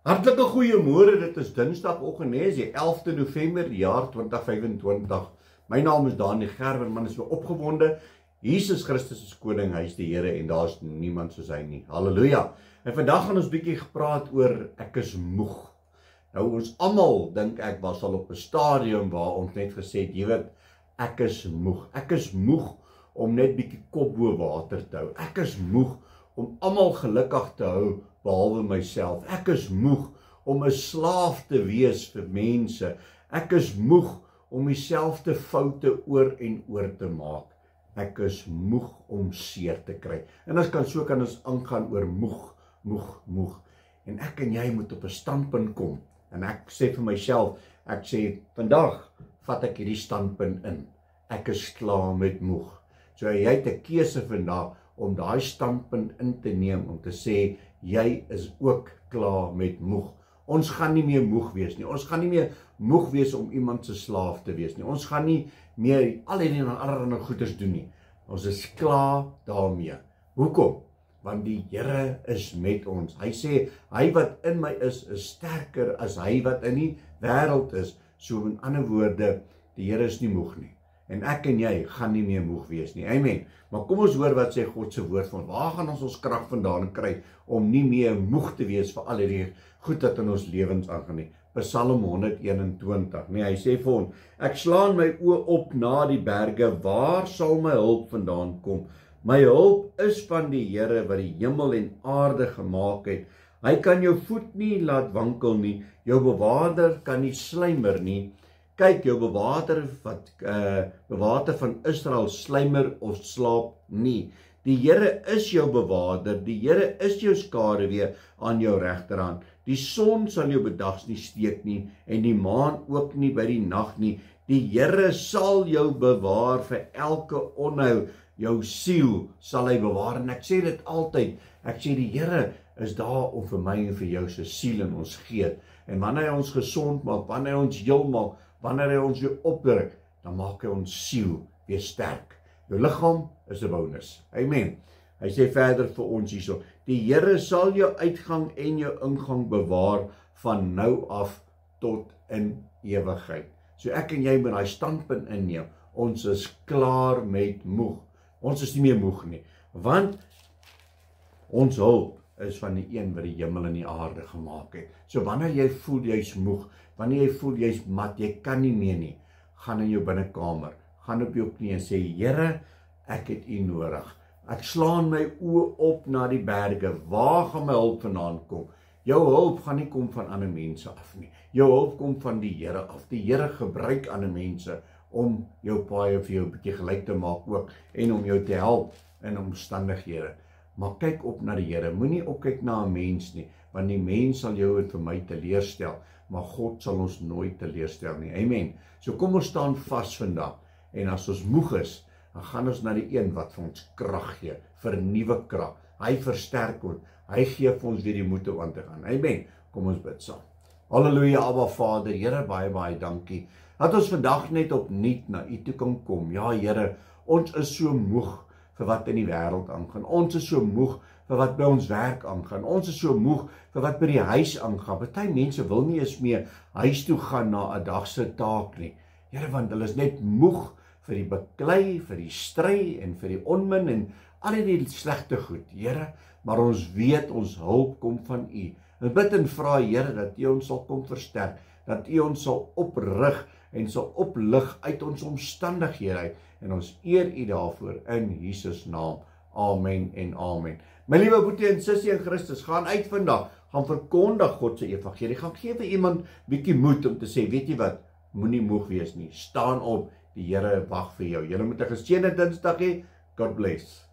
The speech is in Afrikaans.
Hartlike goeiemôre, dit is Dinsdagoggend, nee, is die 11de November, die jaar 2025. My naam is Daniel Gerber, man is so opgewonde. Jesus Christus is koning, hy is die Here en daar is niemand soos hy nie. Halleluja. En vandag gaan ons bietjie gepraat oor ek is moeg. Nou ons almal dink ek was al op 'n stadium waar ons net gesê het, jy weet, ek is moeg. Ek is moeg om net bietjie kop bo water te hou. Ek is moeg om almal gelukkig te hou behalwe myself. Ek is moeg om 'n slaaf te wees vir mense. Ek is moeg om dieselfde foute oor en oor te maak. Ek is moeg om seer te kry. En ons kan ons aangaan oor moeg. En ek en jy moet op 'n standpunt kom. En ek sê vir myself, ek sê vandag vat ek hierdie standpunt in. Ek is klaar met moeg. So jy het 'n keuse vandag om daai standpunt in te neem, om te sê, jy is ook klaar met moeg. Ons gaan nie meer moeg wees nie. Ons gaan nie meer moeg wees om iemand se slaaf te wees nie. Ons gaan nie meer al hierdie allerlei goeders doen nie. Ons is klaar daarmee. Hoekom? Want die Here is met ons. Hy sê, hy wat in my is sterker as hy wat in die wêreld is. So in ander woorde, die Here is nie moeg nie. En ek en jy gaan nie meer moeg wees nie. Amen. Maar kom ons hoor wat sê God se woord van. Waar gaan ons krag vandaan kry om nie meer moeg te wees vir al hierdie goed wat in ons lewens aangaan nie. Psalm 121. Nee, hy sê vir ons, ek slaan my oë op na die berge, waar sal my hulp vandaan kom? My hulp is van die Here wat die hemel en aarde gemaak het. Hy kan jou voet nie laat wankel nie, jou bewaarder kan nie sluimer nie. Kyk, jou bewaarder van Israel sluimer of slaap nie. Die Here is jou bewaarder, die Here is jou skaduwee aan jou regterhand. Die son sal jou bedags nie steek nie, en die maan ook nie by die nag nie. Die Here sal jou bewaar vir elke onheil, jou siel sal hy bewaar. En ek sê dit altyd, ek sê die Here is daar om vir my en vir jou se siel in ons gee. En wanneer hy ons gesond maak, wanneer hy ons heel maak, wanneer hy ons weer opdruk, dan maak hy ons siel weer sterk. Jou liggaam is 'n bonus. Amen. Hy sê verder vir ons hierso, die Here sal jou uitgang en jou ingang bewaar van nou af tot in ewigheid. So ek en jy moet daai standpunt inneem. Ons is klaar met moeg. Ons is nie meer moeg nie, want ons hulp is van die een wat die hemel en die aarde gemaak het. So wanneer jy voel jy's moeg, wanneer jy voel jy's mat, jy kan nie meer nie, gaan in jou binnekamer, gaan op jou knie en sê, Here, ek het U nodig. Ek slaan my oë op na die berge, waar gaan my hulp vandaan kom? Jou hulp gaan nie kom van ander mense af nie. Jou hulp kom van die Here af. Die Here gebruik ander mense om jou paai vir jou 'n bietjie gelyk te maak ook, en om jou te help in omstandighede. Maar kyk op na die Here, moenie opkyk na 'n mens nie, want die mens sal jou en vir my teleurstel, maar God sal ons nooit teleurstel nie. Amen. So kom ons staan vas vandag, en as ons moeg is, dan gaan ons na die een wat vir ons krag gee, vernuwe krag. Hy versterk ons, hy gee vir ons weer die moed om aan te gaan. Amen. Kom ons bid saam. Halleluja, Abba Vader, Here, baie dankie, dat ons vandag net opnuut na U toe kan kom. Ja, Here, ons is so moeg vir wat in die wêreld aangaan. Ons is so moeg vir wat by ons werk aangaan. Ons is so moeg vir wat by die huis aangaan. Party mense wil nie eens meer huis toe gaan na 'n dag se taak nie. Here, want hulle is net moeg vir die beklei, vir die stry en vir die onmin en al die slegte goed. Here, maar ons weet ons hulp kom van U. Ons bid en vra, Here, dat U ons sal kom versterk, dat U ons sal oprig en sal oplig uit ons omstandighede uit, en ons eer U daarvoor in Jesus naam. Amen en amen. My liewe boetie en sussie in Christus, gaan uit vandag, gaan verkondig God se evangelie, gaan gee vir iemand bietjie moed om te sê, weet jy wat, moenie moeg wees nie, staan op, die Here wag vir jou. Julle moet 'n geseënde Dinsdag hê. God bless.